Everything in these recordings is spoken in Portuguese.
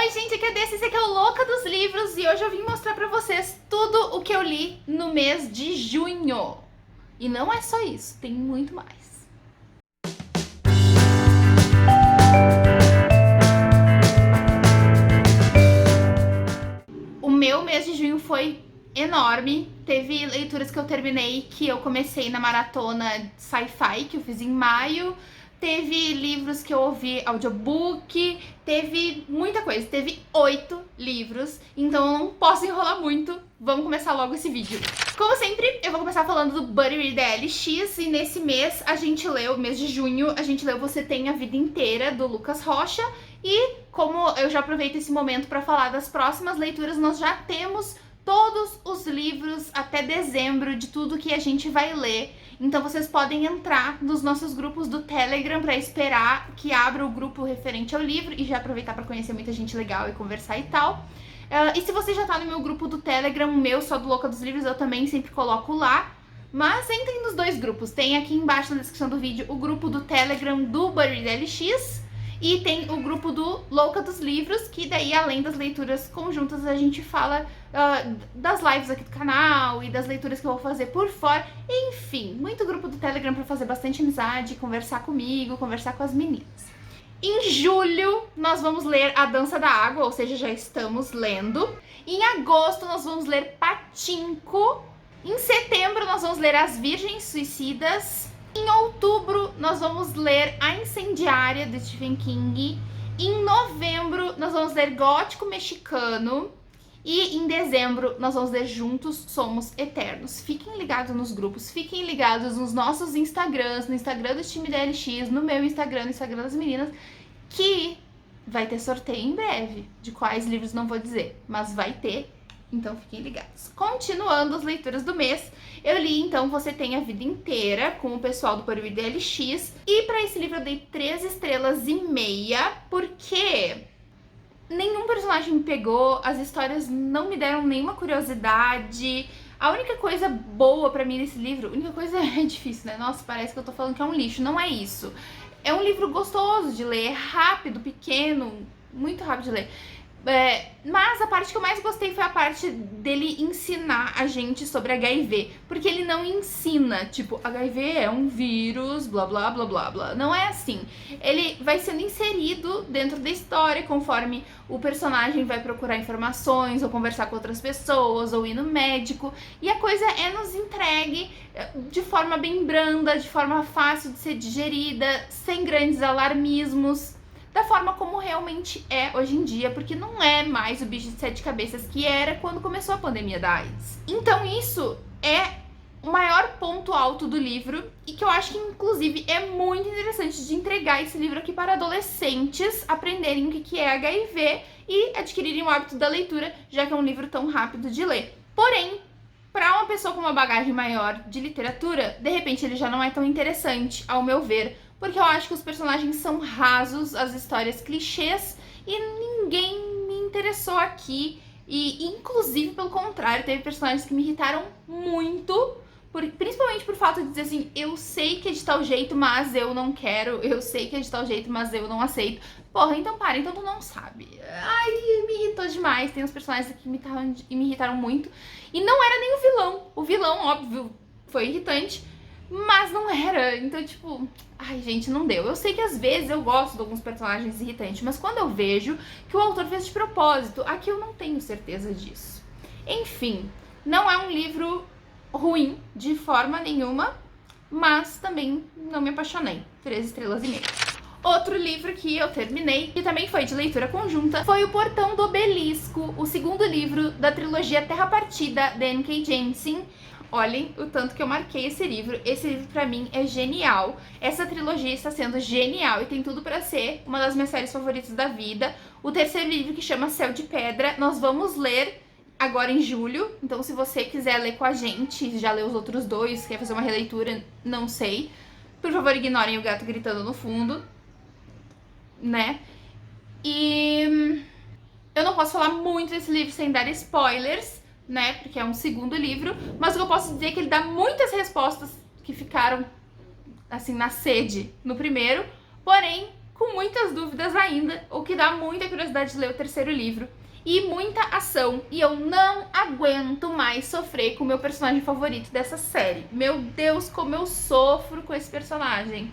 Oi gente, aqui é Desse, esse aqui é o Louca dos Livros e hoje eu vim mostrar pra vocês tudo o que eu li no mês de junho. E não é só isso, tem muito mais. O meu mês de junho foi enorme, teve leituras que eu terminei que eu comecei na maratona sci-fi que eu fiz em maio. Teve livros que eu ouvi audiobook, teve muita coisa, teve 8 livros, então eu não posso enrolar muito, vamos começar logo esse vídeo. Como sempre, eu vou começar falando do Buddy Read LX, e nesse mês a gente leu, mês de junho, a gente leu Você Tem a Vida Inteira, do Lucas Rocha, e como eu já aproveito esse momento para falar das próximas leituras, nós já temos todos os livros até dezembro de tudo que a gente vai ler. Então vocês podem entrar nos nossos grupos do Telegram para esperar que abra o grupo referente ao livro e já aproveitar para conhecer muita gente legal e conversar e tal. E se você já tá no meu grupo do Telegram, o meu só do Louca dos Livros, eu também sempre coloco lá. Mas entrem nos dois grupos. Tem aqui embaixo na descrição do vídeo o grupo do Telegram do Buddy LX e tem o grupo do Louca dos Livros, que daí, além das leituras conjuntas, a gente fala das lives aqui do canal e das leituras que eu vou fazer por fora. Enfim, muito grupo do Telegram para fazer bastante amizade, conversar comigo, conversar com as meninas. Em julho, nós vamos ler A Dança da Água, ou seja, já estamos lendo. Em agosto, nós vamos ler Patinco. Em setembro, nós vamos ler As Virgens Suicidas. Em outubro, nós vamos ler A Incendiária, de Stephen King. Em novembro, nós vamos ler Gótico Mexicano. E em dezembro, nós vamos ler Juntos Somos Eternos. Fiquem ligados nos grupos, fiquem ligados nos nossos Instagrams, no Instagram do time da LX, no meu Instagram, no Instagram das meninas, que vai ter sorteio em breve. De quais livros não vou dizer, mas vai ter. Então fiquem ligados. Continuando as leituras do mês, eu li então Você Tem a Vida Inteira com o pessoal do Buddy Read LX. E para esse livro eu dei 3 estrelas e meia, porque nenhum personagem me pegou, as histórias não me deram nenhuma curiosidade. A única coisa boa pra mim nesse livro, a única coisa é difícil, né? Nossa, parece que eu tô falando que é um lixo, não é isso. É um livro gostoso de ler, rápido, pequeno, muito rápido de ler. Mas a parte que eu mais gostei foi a parte dele ensinar a gente sobre HIV, porque ele não ensina, tipo, HIV é um vírus, blá blá blá blá blá, não é assim. Ele vai sendo inserido dentro da história conforme o personagem vai procurar informações, ou conversar com outras pessoas, ou ir no médico, e a coisa é nos entregue de forma bem branda, de forma fácil de ser digerida, sem grandes alarmismos, da forma como realmente é hoje em dia, porque não é mais o bicho de 7 cabeças que era quando começou a pandemia da AIDS. Então isso é o maior ponto alto do livro e que eu acho que inclusive é muito interessante de entregar esse livro aqui para adolescentes aprenderem o que é HIV e adquirirem o hábito da leitura, já que é um livro tão rápido de ler. Porém, para uma pessoa com uma bagagem maior de literatura, de repente ele já não é tão interessante, ao meu ver, porque eu acho que os personagens são rasos, as histórias clichês, e ninguém me interessou aqui. E, inclusive, pelo contrário, teve personagens que me irritaram muito, principalmente por fato de dizer assim, eu sei que é de tal jeito, mas eu não quero, eu sei que é de tal jeito, mas eu não aceito. Porra, então para, então tu não sabe. Ai, me irritou demais, tem uns personagens que me irritaram muito, e não era nem o vilão. O vilão, óbvio, foi irritante, mas não era, então tipo, ai gente, não deu. Eu sei que às vezes eu gosto de alguns personagens irritantes, mas quando eu vejo que o autor fez de propósito, aqui eu não tenho certeza disso. Enfim, não é um livro ruim de forma nenhuma, mas também não me apaixonei. 3 estrelas e meia. Outro livro que eu terminei, que também foi de leitura conjunta, foi O Portão do Obelisco, o segundo livro da trilogia Terra Partida, da N.K. Jemisin. Olhem o tanto que eu marquei esse livro. Esse livro pra mim é genial. Essa trilogia está sendo genial e tem tudo pra ser uma das minhas séries favoritas da vida. O terceiro livro, que chama Céu de Pedra, nós vamos ler agora em julho. Então se você quiser ler com a gente, já leu os outros 2, quer fazer uma releitura, não sei, por favor ignorem o gato gritando no fundo, né? E eu não posso falar muito desse livro sem dar spoilers, né, porque é um segundo livro, mas o que eu posso dizer é que ele dá muitas respostas que ficaram, assim, na sede no primeiro, porém, com muitas dúvidas ainda, o que dá muita curiosidade de ler o terceiro livro. E muita ação, e eu não aguento mais sofrer com o meu personagem favorito dessa série. Meu Deus, como eu sofro com esse personagem.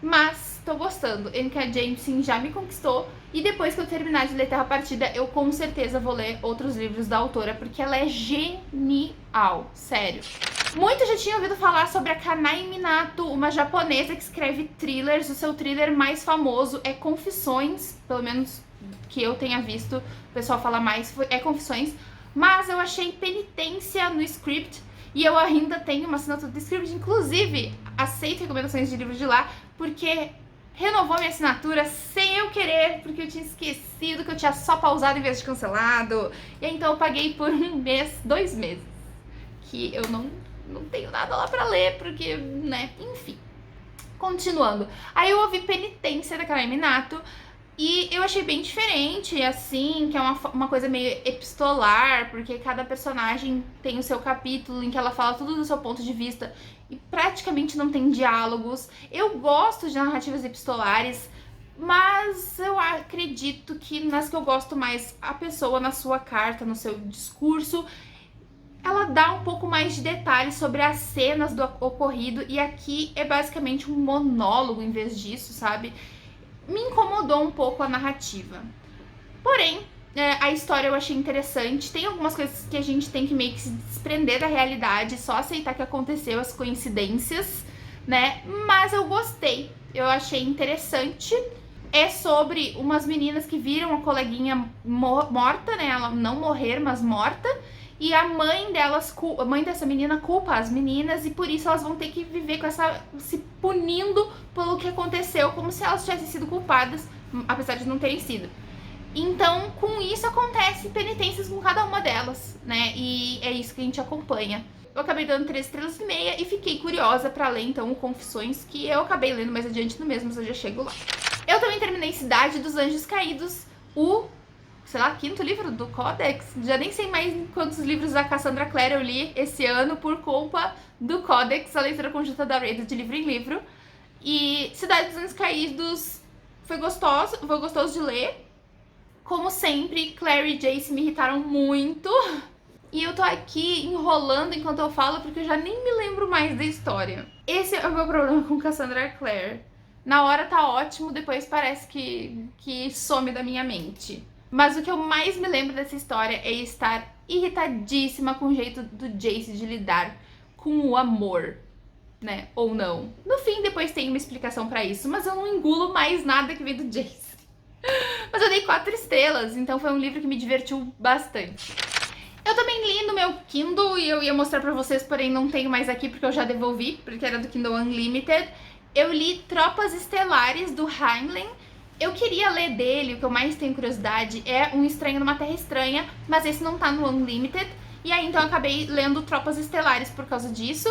Mas tô gostando. N.K. Jemisin já me conquistou, e depois que eu terminar de ler Terra Partida, eu com certeza vou ler outros livros da autora, porque ela é genial, sério. Muita já tinha ouvido falar sobre a Kanai Minato, uma japonesa que escreve thrillers. O seu thriller mais famoso é Confissões, pelo menos que eu tenha visto, o pessoal fala mais, é Confissões. Mas eu achei Penitência no Script, e eu ainda tenho uma assinatura do Script, inclusive aceito recomendações de livros de lá, porque renovou minha assinatura sem eu querer, porque eu tinha esquecido que eu tinha só pausado em vez de cancelado. E então eu paguei por 1 mês, 2 meses, que eu não tenho nada lá pra ler, porque, né, enfim. Continuando. Aí eu ouvi Penitência da Kanai Minato, e eu achei bem diferente, assim, que é uma coisa meio epistolar, porque cada personagem tem o seu capítulo em que ela fala tudo do seu ponto de vista e praticamente não tem diálogos. Eu gosto de narrativas epistolares, mas eu acredito que nas que eu gosto mais, a pessoa na sua carta, no seu discurso, ela dá um pouco mais de detalhes sobre as cenas do ocorrido, e aqui é basicamente um monólogo em vez disso, sabe? Me incomodou um pouco a narrativa. Porém, a história eu achei interessante. Tem algumas coisas que a gente tem que meio que se desprender da realidade, só aceitar que aconteceu, as coincidências, né? Mas eu gostei, eu achei interessante. É sobre umas meninas que viram a coleguinha morta, né? Ela não morrer, mas morta. E a mãe dessa menina culpa as meninas, e por isso elas vão ter que viver com se punindo pelo que aconteceu, como se elas tivessem sido culpadas, apesar de não terem sido. Então, com isso acontece penitências com cada uma delas, né? E é isso que a gente acompanha. Eu acabei dando 3 estrelas e meia e fiquei curiosa pra ler, então, o Confissões, que eu acabei lendo mais adiante no mesmo, mas eu já chego lá. Eu também terminei Cidade dos Anjos Caídos, sei lá, 5º livro do Codex. Já nem sei mais quantos livros da Cassandra Clare eu li esse ano por culpa do Codex, a leitura conjunta da Reda de livro em livro. E Cidade dos Anjos Caídos foi gostoso de ler. Como sempre, Clary e Jace me irritaram muito. E eu tô aqui enrolando enquanto eu falo, porque eu já nem me lembro mais da história. Esse é o meu problema com Cassandra Clare. Na hora tá ótimo, depois parece que some da minha mente. Mas o que eu mais me lembro dessa história é estar irritadíssima com o jeito do Jace de lidar com o amor, né? Ou não. No fim, depois tem uma explicação pra isso, mas eu não engulo mais nada que vem do Jace. Mas eu dei 4 estrelas, então foi um livro que me divertiu bastante. Eu também li no meu Kindle, e eu ia mostrar pra vocês, porém não tenho mais aqui porque eu já devolvi, porque era do Kindle Unlimited. Eu li Tropas Estelares, do Heinlein. Eu queria ler dele, o que eu mais tenho curiosidade é Um Estranho numa Terra Estranha, mas esse não tá no Unlimited. E aí então eu acabei lendo Tropas Estelares por causa disso.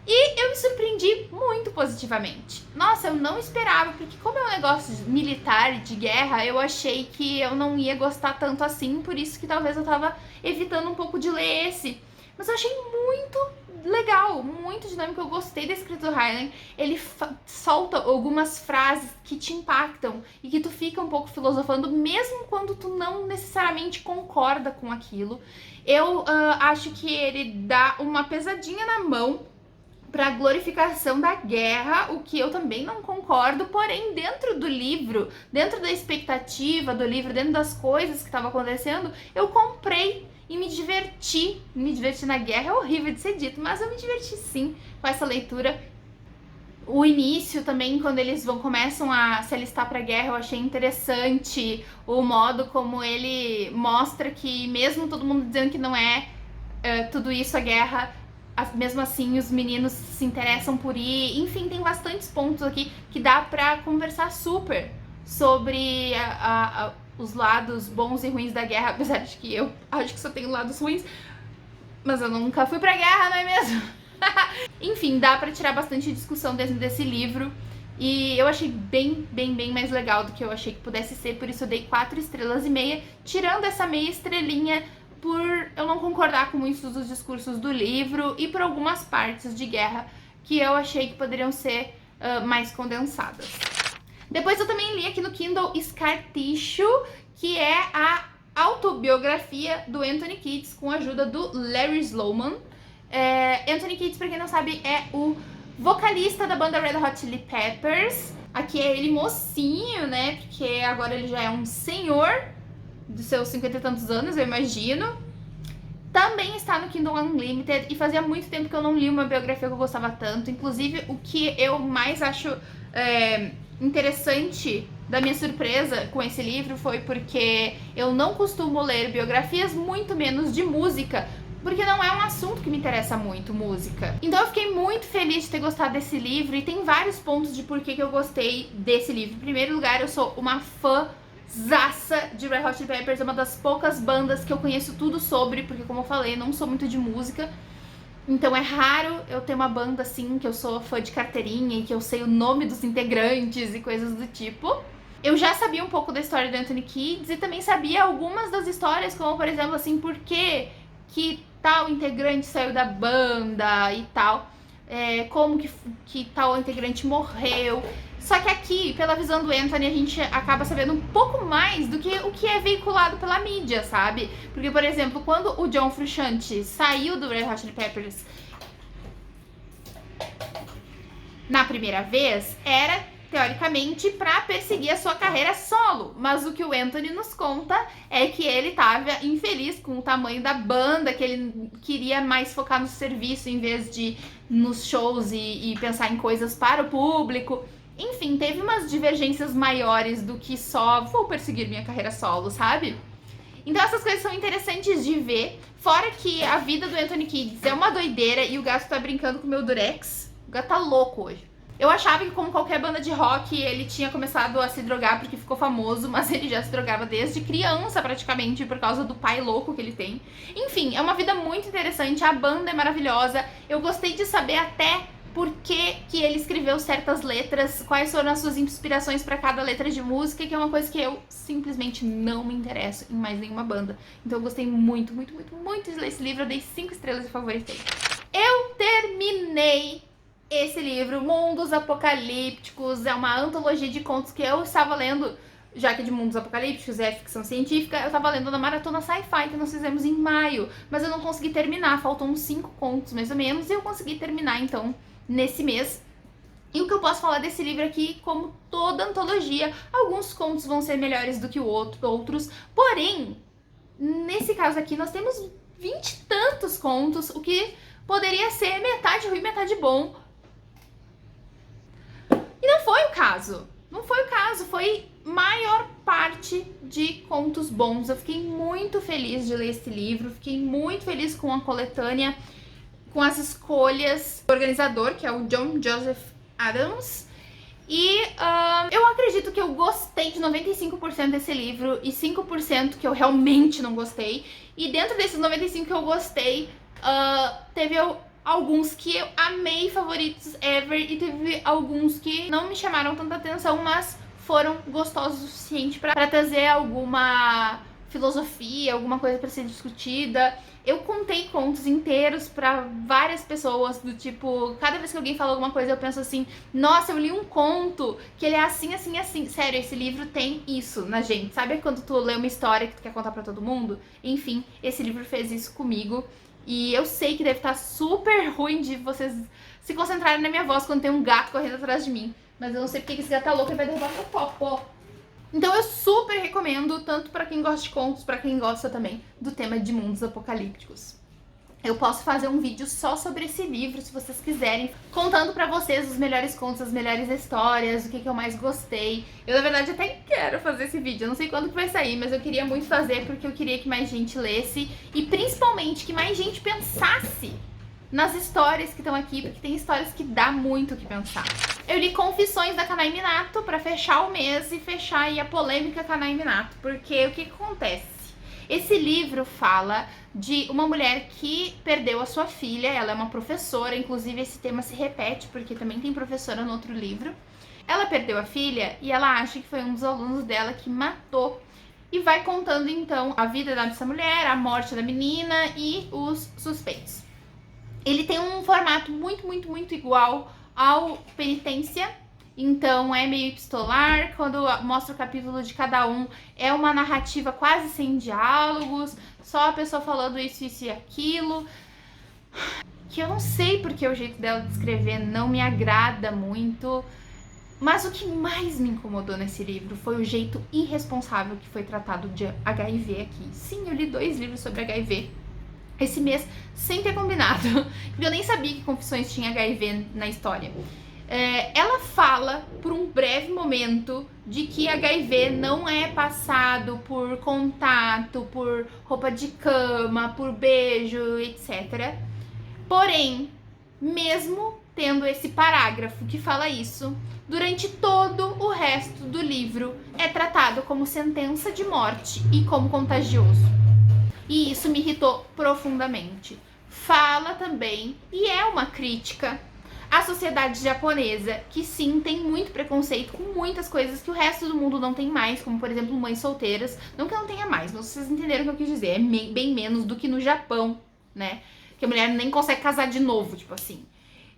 E eu me surpreendi muito positivamente. Nossa, eu não esperava, porque como é um negócio militar, de guerra, eu achei que eu não ia gostar tanto assim, por isso que talvez eu tava evitando um pouco de ler esse. Mas eu achei muito legal, muito dinâmico, eu gostei da escrita do Heinlein. Ele solta algumas frases que te impactam e que tu fica um pouco filosofando, mesmo quando tu não necessariamente concorda com aquilo. Eu acho que ele dá uma pesadinha na mão para a glorificação da guerra, o que eu também não concordo, porém dentro do livro, dentro da expectativa do livro, dentro das coisas que estavam acontecendo, eu comprei e me diverti. Me diverti na guerra é horrível de ser dito, mas eu me diverti sim com essa leitura. O início também, quando eles começam a se alistar para a guerra, eu achei interessante o modo como ele mostra que mesmo todo mundo dizendo que não é tudo isso a guerra, mesmo assim os meninos se interessam por ir. Enfim, tem bastantes pontos aqui que dá pra conversar super sobre os lados bons e ruins da guerra, apesar de que eu acho que só tenho lados ruins, mas eu nunca fui pra guerra, não é mesmo? Enfim, dá pra tirar bastante discussão dentro desse livro, e eu achei bem mais legal do que eu achei que pudesse ser, por isso eu dei 4 estrelas e meia, tirando essa meia estrelinha por eu não concordar com muitos dos discursos do livro e por algumas partes de guerra que eu achei que poderiam ser mais condensadas. Depois eu também li aqui no Kindle Scar Tissue, que é a autobiografia do Anthony Kiedis com a ajuda do Larry Sloman. Anthony Kiedis, pra quem não sabe, é o vocalista da banda Red Hot Chili Peppers. Aqui é ele mocinho, né? Porque agora ele já é um senhor dos seus 50 e tantos anos, eu imagino. Também está no Kindle Unlimited e fazia muito tempo que eu não li uma biografia que eu gostava tanto. Inclusive, o que eu mais acho interessante da minha surpresa com esse livro foi porque eu não costumo ler biografias, muito menos de música, porque não é um assunto que me interessa muito, música. Então eu fiquei muito feliz de ter gostado desse livro e tem vários pontos de por que eu gostei desse livro. Em primeiro lugar, eu sou uma fãzaça de Red Hot Chili Peppers, é uma das poucas bandas que eu conheço tudo sobre, porque como eu falei, não sou muito de música. Então é raro eu ter uma banda assim, que eu sou fã de carteirinha e que eu sei o nome dos integrantes e coisas do tipo. Eu já sabia um pouco da história do Anthony Kiedis e também sabia algumas das histórias, como por exemplo assim, por que tal integrante saiu da banda e tal, como que tal integrante morreu. Só que aqui, pela visão do Anthony, a gente acaba sabendo um pouco mais do que o que é veiculado pela mídia, sabe? Porque, por exemplo, quando o John Frusciante saiu do Red Hot Chili Peppers na primeira vez, era teoricamente para perseguir a sua carreira solo, mas o que o Anthony nos conta é que ele estava infeliz com o tamanho da banda, que ele queria mais focar no serviço em vez de nos shows e pensar em coisas para o público. Enfim, teve umas divergências maiores do que só vou perseguir minha carreira solo, sabe? Então essas coisas são interessantes de ver, fora que a vida do Anthony Kiedis é uma doideira e o gato tá brincando com o meu Durex. O gato tá louco hoje. Eu achava que, como qualquer banda de rock, ele tinha começado a se drogar porque ficou famoso, mas ele já se drogava desde criança, praticamente, por causa do pai louco que ele tem. Enfim, é uma vida muito interessante, a banda é maravilhosa. Eu gostei de saber até por que ele escreveu certas letras, quais foram as suas inspirações para cada letra de música, que é uma coisa que eu simplesmente não me interesso em mais nenhuma banda. Então eu gostei muito, muito, muito, muito de ler esse livro, eu dei 5 estrelas e favoritei. Eu terminei esse livro, Mundos Apocalípticos, é uma antologia de contos que eu estava lendo, já que de mundos apocalípticos é ficção científica, eu estava lendo na Maratona Sci-Fi que nós fizemos em maio, mas eu não consegui terminar, faltam uns 5 contos mais ou menos, e eu consegui terminar então nesse mês. E o que eu posso falar desse livro aqui, como toda antologia, alguns contos vão ser melhores do que outros, porém, nesse caso aqui nós temos 20 e tantos contos, o que poderia ser metade ruim, metade bom. E não foi o caso. Não foi o caso, foi maior parte de contos bons. Eu fiquei muito feliz de ler esse livro, fiquei muito feliz com a coletânea, com as escolhas do organizador, que é o John Joseph Adams. E eu acredito que eu gostei de 95% desse livro e 5% que eu realmente não gostei. E dentro desses 95% que eu gostei, teve alguns que eu amei, favoritos ever, e teve alguns que não me chamaram tanta atenção, mas foram gostosos o suficiente para trazer alguma filosofia, alguma coisa para ser discutida. Eu contei contos inteiros para várias pessoas, do tipo, cada vez que alguém fala alguma coisa eu penso assim, nossa, eu li um conto que ele é assim, assim, assim. Sério, esse livro tem isso na gente. Sabe quando tu lê uma história que tu quer contar para todo mundo? Enfim, esse livro fez isso comigo. E eu sei que deve estar super ruim de vocês se concentrarem na minha voz quando tem um gato correndo atrás de mim. Mas eu não sei porque esse gato tá louco e vai derrubar meu copo. Então eu super recomendo, tanto pra quem gosta de contos, pra quem gosta também do tema de mundos apocalípticos. Eu posso fazer um vídeo só sobre esse livro, se vocês quiserem, contando pra vocês os melhores contos, as melhores histórias, o que eu mais gostei. Eu, na verdade, até quero fazer esse vídeo, eu não sei quando que vai sair, mas eu queria muito fazer porque eu queria que mais gente lesse e, principalmente, que mais gente pensasse nas histórias que estão aqui, porque tem histórias que dá muito o que pensar. Eu li Confissões da Kanai Minato pra fechar o mês e fechar aí a polêmica Kanai Minato, porque o que acontece? Esse livro fala de uma mulher que perdeu a sua filha, ela é uma professora, inclusive esse tema se repete, porque também tem professora no outro livro. Ela perdeu a filha e ela acha que foi um dos alunos dela que matou. E vai contando então a vida dessa mulher, a morte da menina e os suspeitos. Ele tem um formato muito, muito, muito igual ao Penitência. então é meio epistolar. Quando mostra o capítulo de cada um, é uma narrativa quase sem diálogos, só a pessoa falando isso e aquilo. Que eu não sei porque o jeito dela de escrever não me agrada muito. Mas o que mais me incomodou nesse livro foi o jeito irresponsável que foi tratado de HIV aqui. Sim, eu li 2 livros sobre HIV esse mês sem ter combinado, porque eu nem sabia que Confissões tinha HIV na história. Ela fala por um breve momento de que HIV não é passado por contato, por roupa de cama, por beijo, etc. Porém, mesmo tendo esse parágrafo que fala isso, durante todo o resto do livro é tratado como sentença de morte e como contagioso. E isso me irritou profundamente. Fala também, e é uma crítica, à sociedade japonesa, que sim, tem muito preconceito com muitas coisas que o resto do mundo não tem mais, como por exemplo mães solteiras. Não que não tenha mais, mas vocês entenderam o que eu quis dizer. É bem menos do que no Japão, né? Que a mulher nem consegue casar de novo, tipo assim.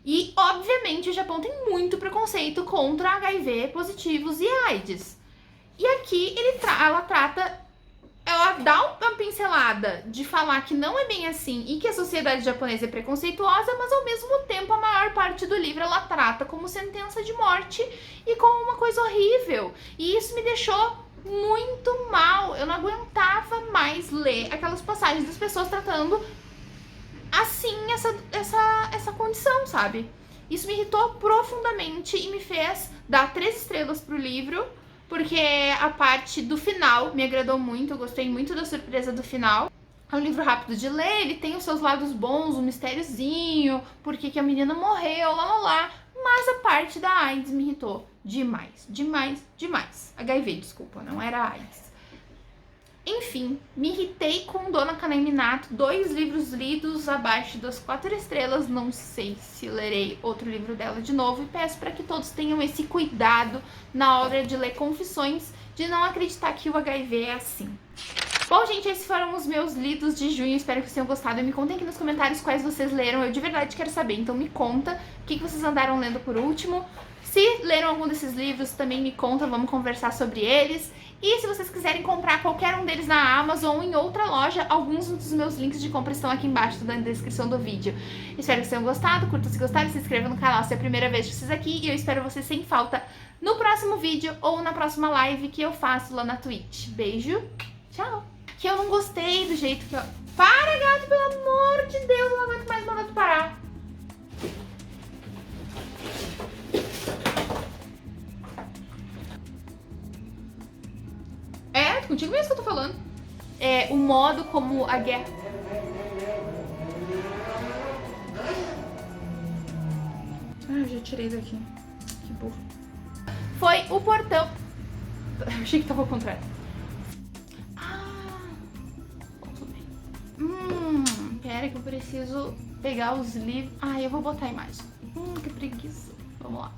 E, obviamente, o Japão tem muito preconceito contra HIV positivos e AIDS. E aqui ela dá uma pincelada de falar que não é bem assim e que a sociedade japonesa é preconceituosa, mas ao mesmo tempo a maior parte do livro ela trata como sentença de morte e como uma coisa horrível. E isso me deixou muito mal. Eu não aguentava mais ler aquelas passagens das pessoas tratando assim essa condição, sabe? Isso me irritou profundamente e me fez dar 3 estrelas pro livro, porque a parte do final me agradou muito, eu gostei muito da surpresa do final. É um livro rápido de ler, ele tem os seus lados bons, um mistériozinho, por que a menina morreu, lá. Mas a parte da AIDS me irritou demais. HIV, desculpa, não era AIDS. Enfim, me irritei com Dona Kanai Minato, 2 livros lidos abaixo das 4 estrelas, não sei se lerei outro livro dela de novo, e peço para que todos tenham esse cuidado na hora de ler Confissões, de não acreditar que o HIV é assim. Bom, gente, esses foram os meus lidos de junho, espero que vocês tenham gostado, e me contem aqui nos comentários quais vocês leram, eu de verdade quero saber, então me conta o que vocês andaram lendo por último. Se leram algum desses livros, também me conta, vamos conversar sobre eles. E se vocês quiserem comprar qualquer um deles na Amazon ou em outra loja, alguns dos meus links de compra estão aqui embaixo na descrição do vídeo. Espero que vocês tenham gostado, curtam se gostaram, se inscrevam no canal se é a primeira vez de vocês aqui. E eu espero vocês sem falta no próximo vídeo ou na próxima live que eu faço lá na Twitch. Beijo, tchau! Que eu não gostei do jeito que eu... Para, gato, pelo amor de Deus, eu não aguento mais mandar tu parar. Contigo mesmo que eu tô falando. É o modo como a guerra... eu já tirei daqui. Que burro. Foi o portão... Eu achei que tava ao contrário. Pera que eu preciso pegar os livros... eu vou botar a imagem. Que preguiça. Vamos lá.